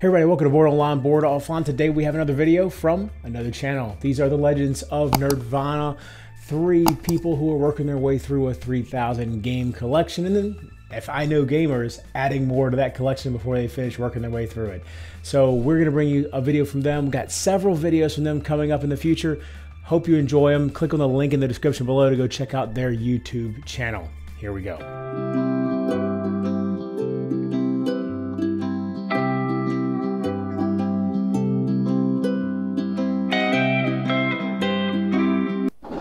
Hey everybody, welcome to Board Online, Board Offline. Today we have another video from another channel. These are the Legends of Nerdvana. 3 people who are working their way through a 3,000 game collection, and then, if I know gamers, adding more to that collection before they finish working their way through it. So we're going to bring you a video from them. We've got several videos from them coming up in the future. Hope you enjoy them. Click on the link in the description below to go check out their YouTube channel. Here we go.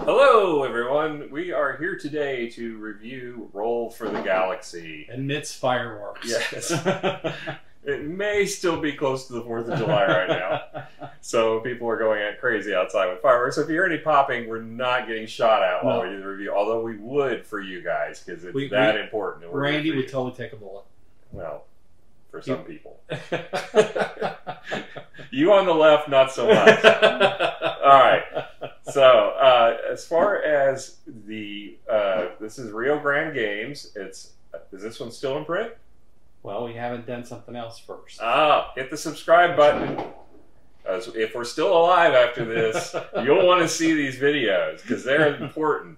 Hello everyone, we are here today to review Roll for the Galaxy. Amidst fireworks. Yes. It may still be close to the 4th of July right now. So people are going crazy outside with fireworks. So if you hear any popping, we're not getting shot at while we do the review. Although we would for you guys, because it's that important. And Randy would totally take a bullet. Well, for some people. You on the left, not so much. Alright. So, as far as the, this is Rio Grande Games. Is this one still in print? Well, we haven't done something else first. Ah, hit the subscribe button. If we're still alive after this, you'll want to see these videos, because they're important.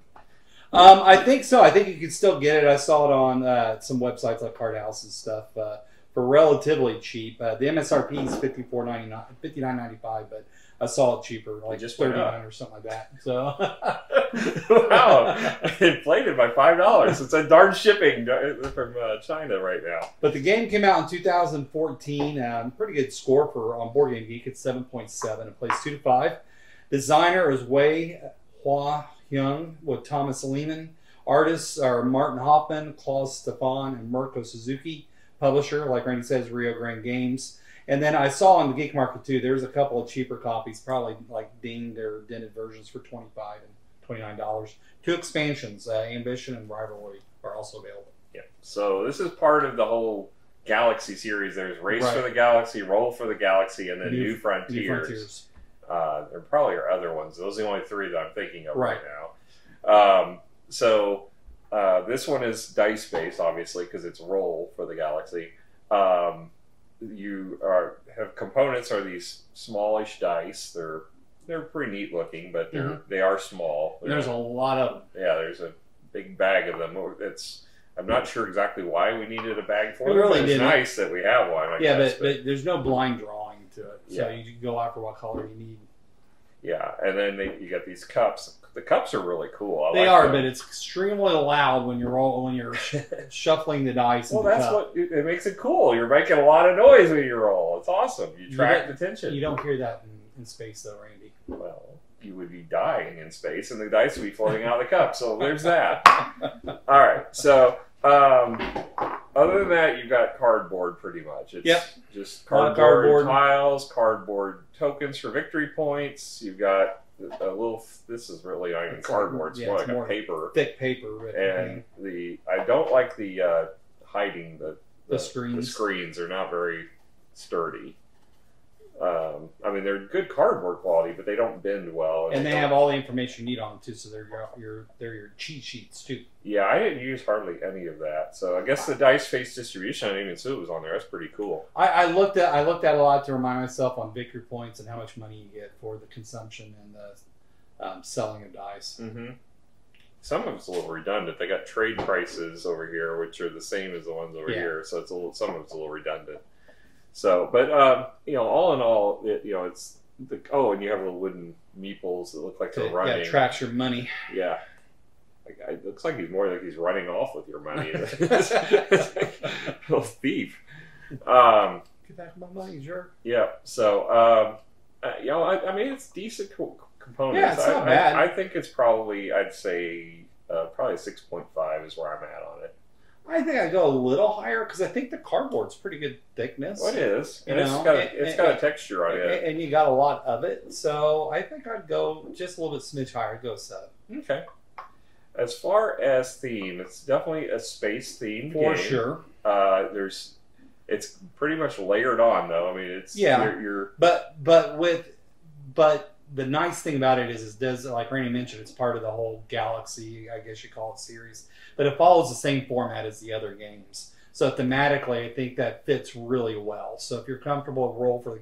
I think so. I think you can still get it. I saw it on some websites like Card House and stuff for relatively cheap. The MSRP is $59.95, but I saw it cheaper, like just $39 or something like that. So, wow, inflated by $5. It's a darn shipping from China right now. But the game came out in 2014. Pretty good score for on Board Game Geek. It's 7.7. It plays 2 to 5. Designer is Wei Hua Hyung with Thomas Lehman. Artists are Martin Hoffman, Klaus Stefan, and Mirko Suzuki. Publisher, like Randy says, Rio Grande Games. And then I saw on the Geek Market too, there's a couple of cheaper copies, probably like dinged or dented versions for $25 and $29. 2 expansions, Ambition and Rivalry, are also available. Yeah. So this is part of the whole Galaxy series. There's Race for the Galaxy, Roll for the Galaxy, and then New Frontiers. There probably are other ones. Those are the only 3 that I'm thinking of right now. This one is dice based, obviously, because it's Roll for the Galaxy. Have components are these smallish dice. They're pretty neat looking, but they are small. There's a lot of them. Yeah, there's a big bag of them. I'm not sure exactly why we needed a bag for them. Really but it's nice that we have one. I guess, but there's no blind drawing to it, so you can go after what color you need. Yeah, and then you got these cups. The cups are really cool. They are, but it's extremely loud when you're shuffling the dice. Well, that's what it makes it cool. You're making a lot of noise when you roll. It's awesome. You attract attention. You don't hear that in space, though, Randy. Well, you would be dying in space, and the dice would be floating out of the cup. So there's that. All right. So other than that, you've got cardboard pretty much. It's just cardboard tiles, cardboard tokens for victory points. You've got a little. This is really not even cardboard. It's more like a paper, thick paper. And I don't like the hiding the screens. The screens are not very sturdy. I mean, they're good cardboard quality, but they don't bend well. And they have all the information you need on them too, so they're your cheat sheets too. Yeah, I didn't use hardly any of that. So I guess the dice face distribution, I didn't even see it was on there. That's pretty cool. I looked at a lot to remind myself on victory points and how much money you get for the consumption and the selling of dice. Some of it's a little redundant. They got trade prices over here, which are the same as the ones over here. So some of it's a little redundant. So, but all in all, it's and you have little wooden meeples that look like they're running. Yeah, it tracks your money. Yeah. It looks like he's more like he's running off with your money. It's like a little thief. Get back my money, jerk. Yeah. So, I mean, it's decent components. Yeah, it's not bad. I think it's probably, I'd say, probably 6.5 is where I'm at on it. I think I'd go a little higher because I think the cardboard's pretty good thickness. Well, it is. And it's got a texture on it. And you got a lot of it. So I think I'd go just a little bit smidge higher. I'd go 7. Okay. As far as theme, it's definitely a space themed game. For sure. It's pretty much layered on though. I mean, it's but the nice thing about it is does, like Randy mentioned, it's part of the whole Galaxy, I guess you call it, series. But it follows the same format as the other games. So thematically, I think that fits really well. So if you're comfortable with Roll for the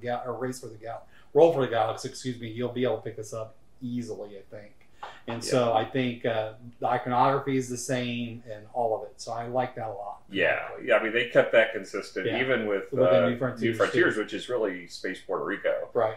Galaxy, excuse me, you'll be able to pick this up easily, I think. And so I think the iconography is the same and all of it. So I like that a lot. Yeah. I mean, they kept that consistent even with the New Frontiers, which is really Space Puerto Rico. Right.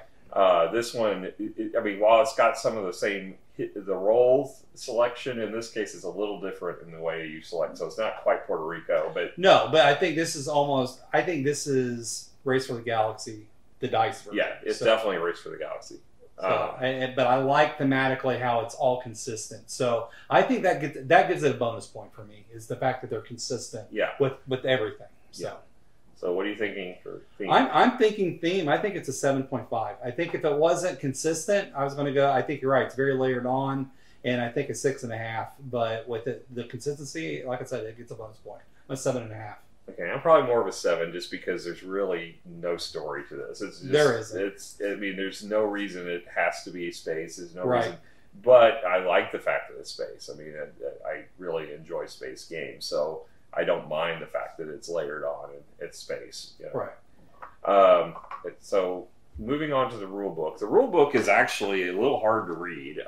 This one, I mean, while it's got some of the same, the role selection in this case is a little different in the way you select. So it's not quite Puerto Rico, but no, but I think this is almost. I think this is Race for the Galaxy, the dice version. Yeah, it's definitely Race for the Galaxy. So, but I like thematically how it's all consistent. So I think that gives it a bonus point for me, is the fact that they're consistent. With everything. So. Yeah. So what are you thinking for theme? I'm thinking theme. I think it's a 7.5. I think if it wasn't consistent, I was going to go. I think you're right. It's very layered on, and I think a 6.5. But with the consistency, like I said, it gets a bonus point. I'm a 7.5. Okay, I'm probably more of a 7 just because there's really no story to this. It's just, there isn't. I mean, there's no reason it has to be space. There's no reason. But I like the fact that it's space. I mean, I really enjoy space games, so I don't mind the fact that it's layered on and it's space. You know? Right. So moving on to the rule book. The rule book is actually a little hard to read.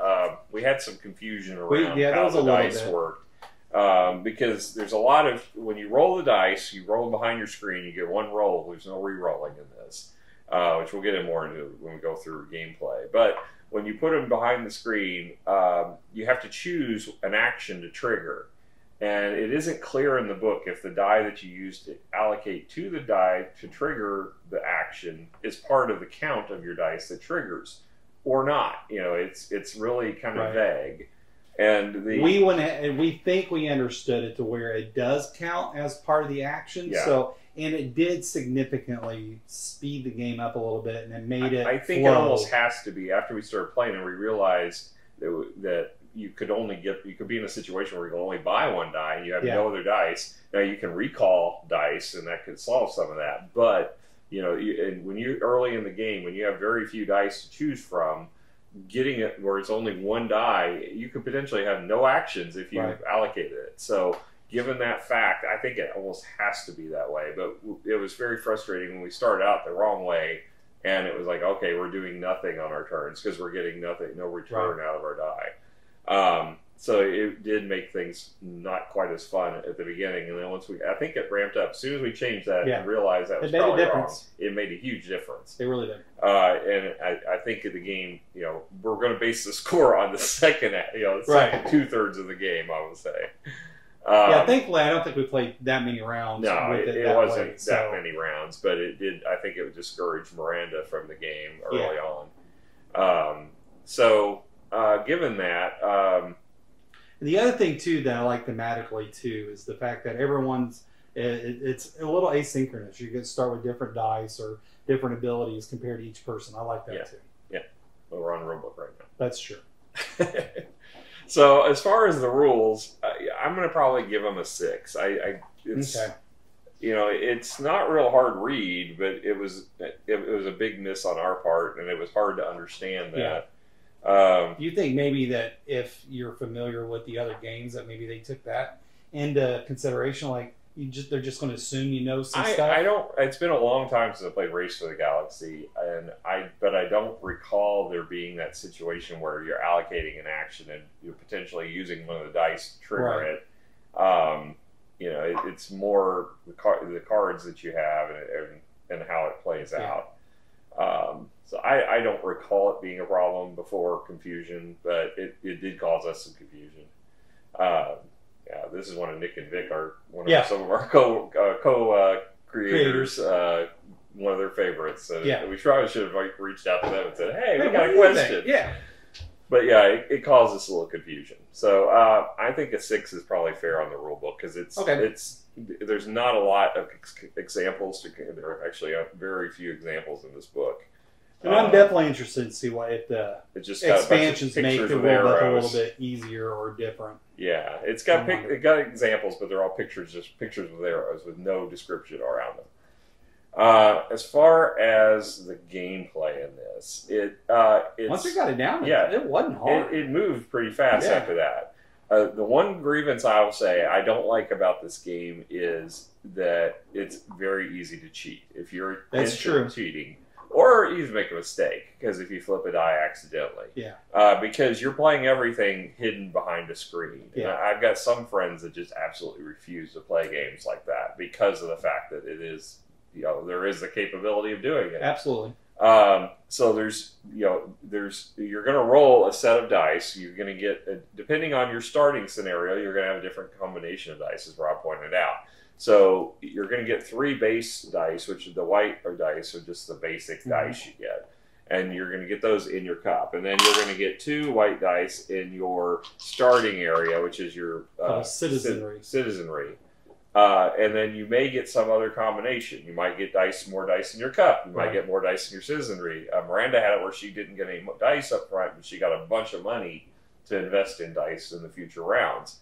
We had some confusion around how the dice work. Because there's a lot of, when you roll the dice, you roll behind your screen, you get one roll. There's no re-rolling in this, which we'll get more into when we go through gameplay. But when you put them behind the screen, you have to choose an action to trigger. And it isn't clear in the book if the die that you use to allocate to the die to trigger the action is part of the count of your dice that triggers or not. You know, it's really kind of vague. And we think we understood it to where it does count as part of the action. Yeah. So, and it did significantly speed the game up a little bit, and it made it. I think flow. It almost has to be after we started playing, and we realized that you could be in a situation where you can only buy one die, and you have no other dice. Now you can recall dice, and that could solve some of that. But you know, when you're early in the game, when you have very few dice to choose from, getting it where it's only one die, you could potentially have no actions if you allocated it. So given that fact, I think it almost has to be that way. But it was very frustrating when we started out the wrong way, and it was like, okay, we're doing nothing on our turns because we're getting no return out of our die. So it did make things not quite as fun at the beginning, and then I think it ramped up. As soon as we changed that and realized that was probably wrong, it made a huge difference. It really did. And I think in the game, you know, we're going to base the score on the second, the second 2/3 of the game, I would say. Thankfully, I don't think we played that many rounds. No, with it wasn't that many rounds, but it did. I think it would discourage Miranda from the game early on. Given that. And the other thing, too, that I like thematically, too, is the fact that it's a little asynchronous. You get to start with different dice or different abilities compared to each person. I like that, too. Yeah. Well, we're on the rule book right now. That's true. So, as far as the rules, I'm going to probably give them a 6. You know, it's not real hard to read, but it was a big miss on our part, and it was hard to understand that. Yeah. You think maybe that if you're familiar with the other games, that maybe they took that into consideration? Like they're just going to assume you know some stuff. I don't. It's been a long time since I played Race for the Galaxy, but I don't recall there being that situation where you're allocating an action and you're potentially using one of the dice to trigger it. You know, it's more the cards that you have and how it plays out. So I don't recall it being a problem before confusion, but it did cause us some confusion. This is one of Nick and Vic, some of our co-creators, one of their favorites. We probably should have reached out to them and said, "Hey, we got a question." But it caused us a little confusion. So I think a 6 is probably fair on the rule book because there's not a lot of examples. There are actually very few examples in this book. And I'm definitely interested to see if the expansions make the rule book a little bit easier or different. Yeah, it got examples, but they're all pictures, just pictures with arrows with no description around them. As far as the gameplay in this, it's once we got it down, it wasn't hard. It moved pretty fast after that. The one grievance I will say I don't like about this game is that it's very easy to cheat. If you're into cheating, or even make a mistake, because if you flip a die accidentally. Yeah. Because you're playing everything hidden behind a screen. Yeah. And I've got some friends that just absolutely refuse to play games like that because of the fact that it is, there is the capability of doing it. Absolutely. So you're going to roll a set of dice. You're going to get, depending on your starting scenario, you're going to have a different combination of dice, as Rob pointed out. So you're going to get 3 base dice, which the white dice are just the basic dice you get. And you're going to get those in your cup. And then you're going to get 2 white dice in your starting area, which is your citizenry. And then you may get some other combination. You might get more dice in your cup. You might get more dice in your citizenry. Miranda had it where she didn't get any dice up front, but she got a bunch of money to invest in dice in the future rounds.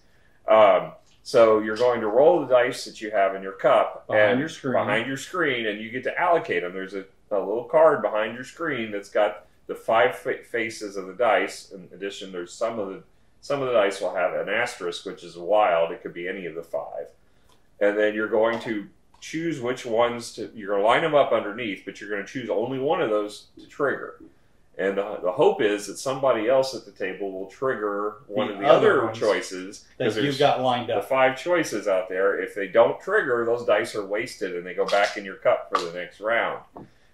So you're going to roll the dice that you have in your cup behind your screen, and you get to allocate them. There's a little card behind your screen that's got the 5 faces of the dice. In addition, there's some of the dice will have an asterisk, which is wild. It could be any of the 5. And then you're going to choose which ones you're going to line them up underneath, but you're going to choose only one of those to trigger. And the hope is that somebody else at the table will trigger one of the other choices that you've got lined up. The 5 choices out there. If they don't trigger, those dice are wasted and they go back in your cup for the next round.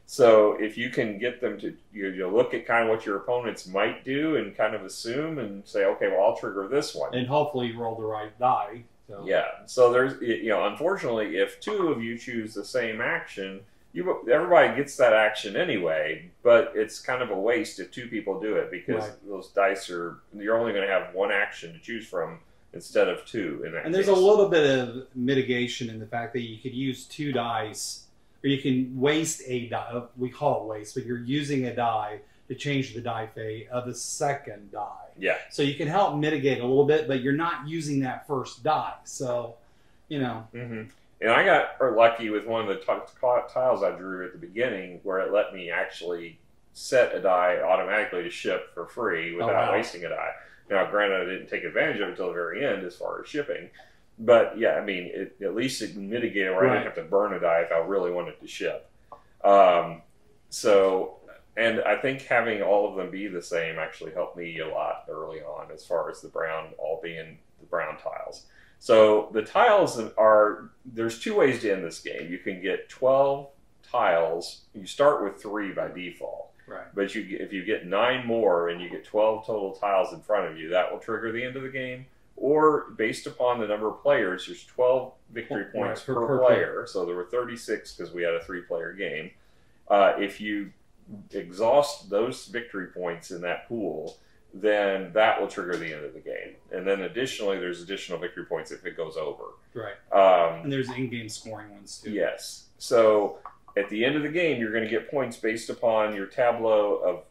So if you can get them to you look at kind of what your opponents might do and kind of assume and say, okay, well, I'll trigger this one. And hopefully roll the right die. So. Yeah. So there's, unfortunately, if 2 of you choose the same action, everybody gets that action anyway, but it's kind of a waste if 2 people do it because those dice you're only going to have 1 action to choose from instead of 2 in that And there's a little bit of mitigation in the fact that you could use 2 dice, or you can waste a die. We call it waste, but you're using a die to change the die fate of the second die. Yeah. So you can help mitigate a little bit, but you're not using that first die. So, Mm-hmm. And I got lucky with one of the tiles I drew at the beginning where it let me actually set a die automatically to ship for free without wasting a die. Now, granted, I didn't take advantage of it until the very end as far as shipping. But, yeah, I mean, at least it mitigated where I didn't have to burn a die if I really wanted to ship. And I think having all of them be the same actually helped me a lot early on as far as the brown, all being the brown tiles. So the tiles there's 2 ways to end this game. You can get 12 tiles. You start with 3 by default. Right. But if you get 9 more and you get 12 total tiles in front of you, that will trigger the end of the game. Or based upon the number of players, there's 12 victory points per player. So there were 36 because we had a 3-player game. If you exhaust those victory points in that pool, then that will trigger the end of the game. And then additionally, there's additional victory points if it goes over. Right. And there's in-game scoring ones too. Yes. So at the end of the game, you're going to get points based upon your tableau of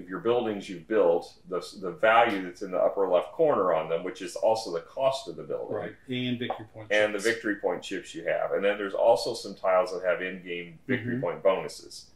your buildings you've built, the value that's in the upper left corner on them, which is also the cost of the building. Right. And victory point chips. And the victory point chips you have. And then there's also some tiles that have in-game victory point bonuses.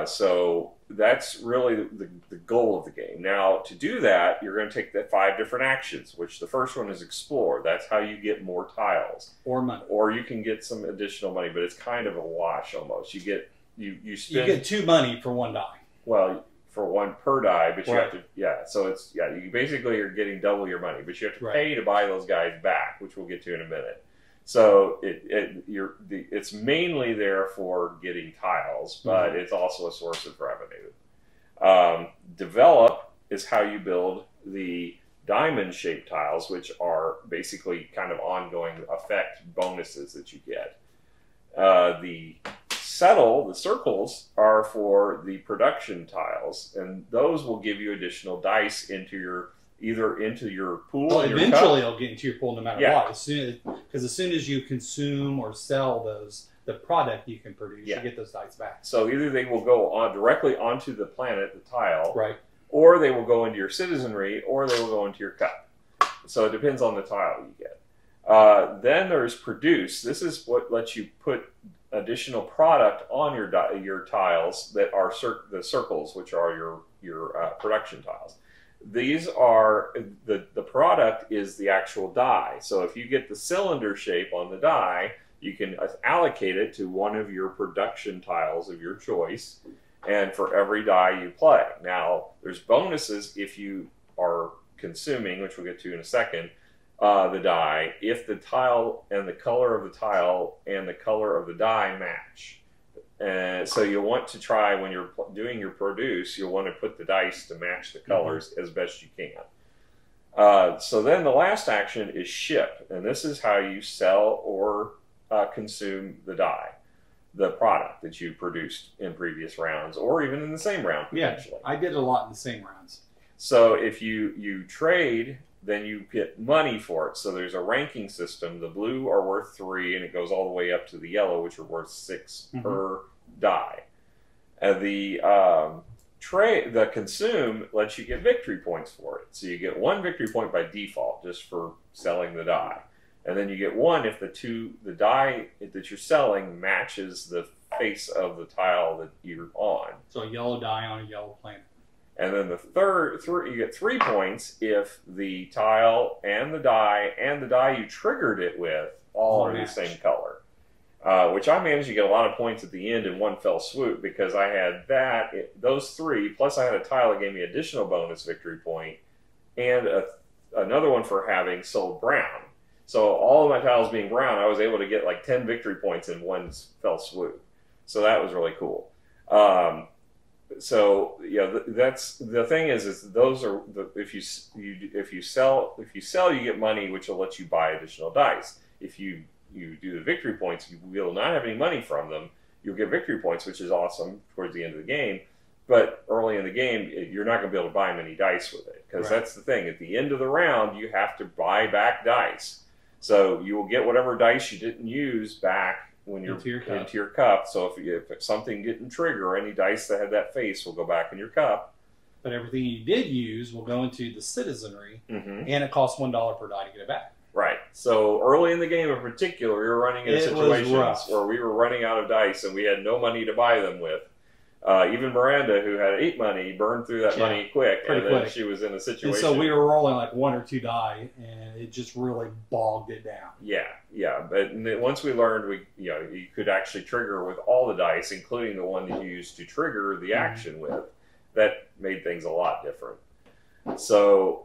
So that's really the goal of the game. Now, to do that, you're going to take the 5 different actions, which the first one is explore. That's how you get more tiles. Or money. Or you can get some additional money, but it's kind of a wash almost. You get 2 money for 1 die. Well, for 1 per die, but you have to, so it's, you basically are getting double your money, but you have to pay to buy those guys back, which we'll get to in a minute. So it's mainly there for getting tiles, but it's also a source of revenue. Develop is how you build the diamond-shaped tiles, which are basically kind of ongoing effect bonuses that you get. The settle, the circles, are for the production tiles, and those will give you additional dice either into your pool. Well, eventually it'll get into your pool no matter what. Because as soon as you consume or sell the product you can produce, you get those dice back. So either they will go directly onto the planet, the tile, or they will go into your citizenry, or they will go into your cup. So it depends on the tile you get. Then there's produce. This is what lets you put additional product on your tiles that are the circles, which are your production tiles. These are the product is the actual die. So if you get the cylinder shape on the die, you can allocate it to one of your production tiles of your choice, and for every die you play. Now, there's bonuses if you are consuming, which we'll get to in a second, the die, if the tile and the color of the tile and the color of the die match. And so you'll want to try, when you're doing your produce, you'll want to put the dice to match the colors as best you can. So then the last action is ship, and this is how you sell or consume the die, the product that you produced in previous rounds, or even in the same round potentially. Yeah, I did a lot in the same rounds. So if you trade, then you get money for it. So there's a ranking system. The blue are worth 3, and it goes all the way up to the yellow, which are worth 6 per die. And the consume lets you get victory points for it. So you get 1 victory point by default just for selling the die. And then you get 1 if the die that you're selling matches the face of the tile that you're on. So a yellow die on a yellow planet. And then the you get 3 points if the tile and the die you triggered it with all are the same color. Which I managed to get a lot of points at the end in one fell swoop, because I had those 3, plus I had a tile that gave me additional bonus victory point, and another one for having sold brown. So all of my tiles being brown, I was able to get like 10 victory points in one fell swoop. So that was really cool. So yeah, that's the thing is those are if you sell, you get money, which will let you buy additional dice. If you do the victory points, you will not have any money from them. You'll get victory points, which is awesome towards the end of the game. But early in the game, you're not going to be able to buy many dice with it, because that's the thing. At the end of the round, you have to buy back dice. So you will get whatever dice you didn't use back when you're into your cup. So if something didn't trigger, any dice that had that face will go back in your cup. But everything you did use will go into the citizenry, and it costs $1 per die to get it back. Right. So early in the game in particular, we were running into situations where we were running out of dice and we had no money to buy them with. Even Miranda, who had 8 money, burned through that money quick, then she was in a situation. And so we were rolling like 1 or 2 die, and it just really bogged it down. Yeah. But once we learned, you could actually trigger with all the dice, including the one that you used to trigger the action with. That made things a lot different. So,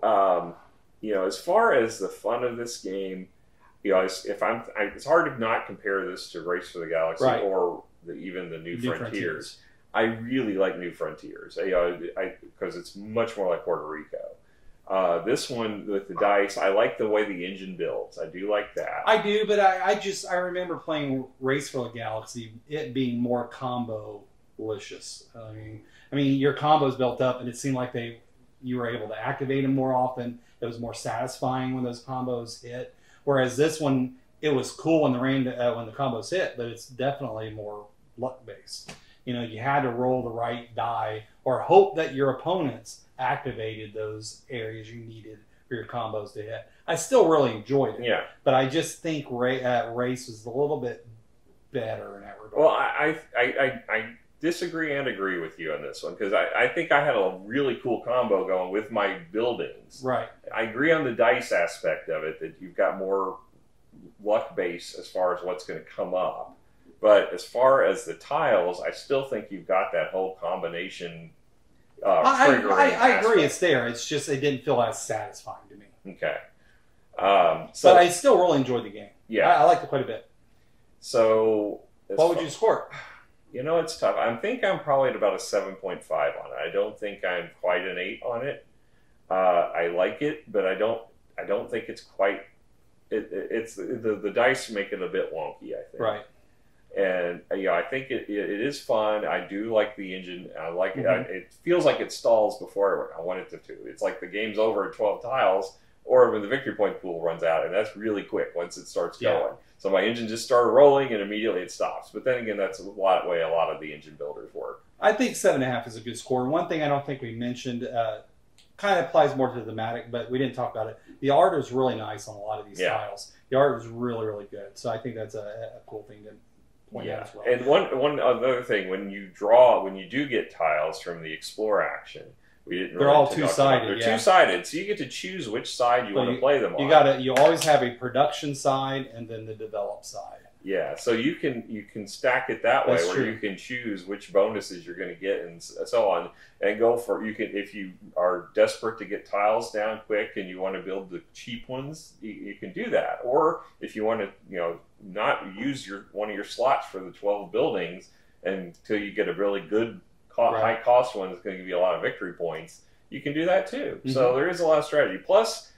as far as the fun of this game, it's hard to not compare this to Race for the Galaxy or even the New Frontiers. I really like New Frontiers, because it's much more like Puerto Rico. This one with the dice, I like the way the engine builds. I do like that. I do, but I remember playing Race for the Galaxy, it being more combo-licious. I mean, your combos built up, and it seemed like you were able to activate them more often. It was more satisfying when those combos hit. Whereas this one, it was cool when the combos hit, but it's definitely more luck-based. You had to roll the right die or hope that your opponents activated those areas you needed for your combos to hit. I still really enjoyed it. Yeah. But I just think Race was a little bit better in that regard. Well, I disagree and agree with you on this one, because I think I had a really cool combo going with my buildings. Right. I agree on the dice aspect of it, that you've got more luck base as far as what's going to come up. But as far as the tiles, I still think you've got that whole combination. I agree, it's there. It's just it didn't feel as satisfying to me. Okay. But I still really enjoyed the game. Yeah, I liked it quite a bit. So, what would you score? It's tough. I think I'm probably at about a 7.5 on it. I don't think I'm quite an 8 on it. I like it, but I don't think it's quite. It's the dice make it a bit wonky, I think. Right. And I think it is fun. I do like the engine. I like it. It feels like it stalls before I want it to. It's like the game's over at 12 tiles, or when the victory point pool runs out, and that's really quick once it starts going. So my engine just started rolling, and immediately it stops. But then again, that's the way a lot of the engine builders work. I think 7.5 is a good score. One thing I don't think we mentioned, kind of applies more to the thematic, but we didn't talk about it. The art is really nice on a lot of these tiles. The art is really, really good. So I think that's a cool thing to point out as well. And one other thing, when you do get tiles from the Explore action, we didn't. They're really all talk about. two-sided. They're two-sided, so you get to choose which side you want to play them on. You always have a production side and then the develop side. Yeah, so you can stack it that way, where you can choose which bonuses you're going to get and so on, and go for if you are desperate to get tiles down quick and you want to build the cheap ones, you can do that. Or if you want to not use one of your slots for the 12 buildings until you get a really good high cost one that's going to give you a lot of victory points, you can do that too. Mm-hmm. So there is a lot of strategy. Plus,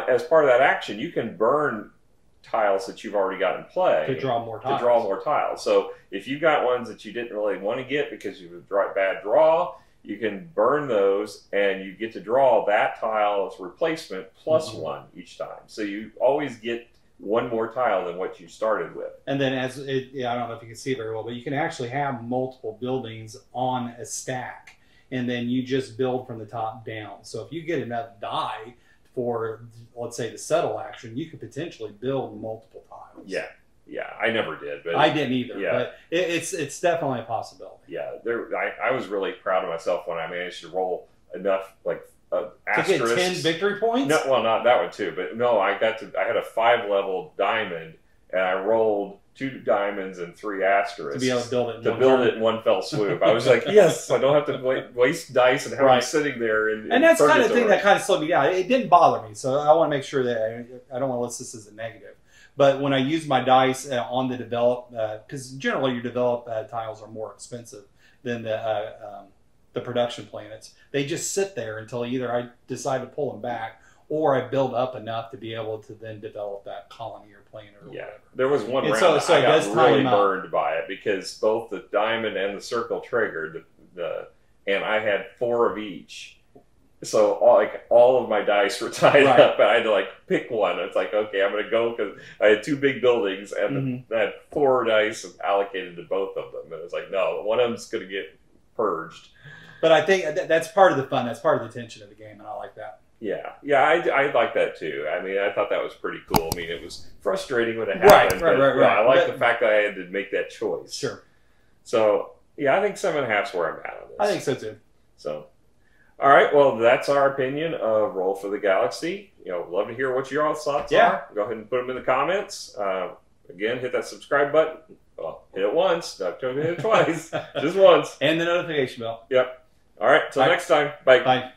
as part of that action, you can burn tiles that you've already got in play to draw more tiles. So if you've got ones that you didn't really want to get because you have a bad draw, you can burn those and you get to draw that tile as replacement plus one each time. So you always get one more tile than what you started with. And then I don't know if you can see it very well, but you can actually have multiple buildings on a stack, and then you just build from the top down. So if you get enough die for, let's say, the settle action, you could potentially build multiple tiles. Yeah, I never did, but I didn't either. Yeah. But it's definitely a possibility. Yeah, I was really proud of myself when I managed to roll enough asterisks to get 10 victory points. No, well, not that one too, but no, I had a 5-level diamond, and I rolled 2 diamonds and 3 asterisks to be able to build it in one fell swoop. I was like, yes, I don't have to waste dice and have them sitting there. And that's kind of the thing that kind of slowed me down. It didn't bother me, so I want to make sure that I don't want to list this as a negative. But when I use my dice on the develop, because generally your develop tiles are more expensive than the production planets. They just sit there until either I decide to pull them back or I build up enough to be able to then develop that colony or planet or whatever. There was one round I got really burned by it because both the diamond and the circle triggered, and I had 4 of each. So all of my dice were tied up, and I had to pick one. It's like, okay, I'm going to go because I had 2 big buildings, and I had 4 dice allocated to both of them. And it's like, no, one of them's going to get purged. But I think that's part of the fun. That's part of the tension of the game, and I like that. Yeah, I like that too. I mean, I thought that was pretty cool. I mean, it was frustrating when it happened. Right. I like the fact that I had to make that choice. Sure. So, yeah, I think 7.5's where I'm at on this. I think so too. So, all right, well, that's our opinion of Roll for the Galaxy. Love to hear what your all thoughts are. Go ahead and put them in the comments. Again, hit that subscribe button. Well, hit it once. Don't hit it twice. Just once. And the notification bell. Yep. All right, till next time. Bye. Bye.